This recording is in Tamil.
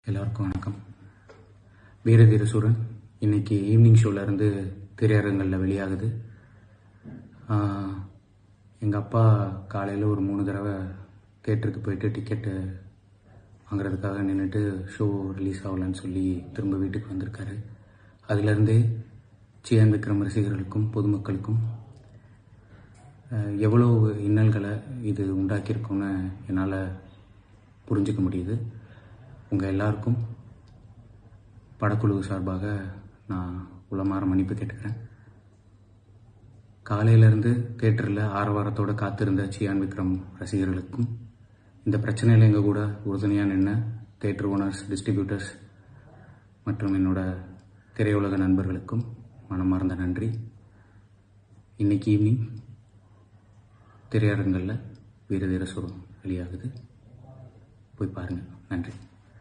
எல்லாருக்கும் வணக்கம். வீரதீர சூரன் இன்னைக்கு ஈவினிங் ஷோலேருந்து திரையரங்களில் வெளியாகுது. எங்கள் அப்பா காலையில் ஒரு 3 தடவை தேட்டருக்கு போயிட்டு டிக்கெட்டு வாங்குறதுக்காக நின்றுட்டு ஷோ ரிலீஸ் ஆகலன்னு சொல்லி திரும்ப வீட்டுக்கு வந்திருக்காரு. அதிலிருந்தே சியான் விக்ரம் ரசிகர்களுக்கும் பொதுமக்களுக்கும் எவ்வளோ இன்னல்களை இது உண்டாக்கியிருக்குன்னு என்னால் புரிஞ்சுக்க முடியுது. உங்கள் எல்லாருக்கும் படக்குழு சார்பாக நான் உளமாற மன்னிப்பு கேட்டுக்கிறேன். காலையிலேருந்து தேட்டரில் ஆரவாரத்தோடு காத்திருந்த சியான் விக்ரம் ரசிகர்களுக்கும் இந்த பிரச்சனையில் எங்கள் கூட உறுதுணையாக நின்ன தேட்டர் ஓனர்ஸ், டிஸ்ட்ரிபியூட்டர்ஸ் மற்றும் என்னோட திரையுலக நண்பர்களுக்கும் மனமார்ந்த நன்றி. இன்னைக்கு ஈவினிங் திரையரங்களில் வீரதீர சூரன் வெளியாகுது. போய் பாருங்கள். நன்றி.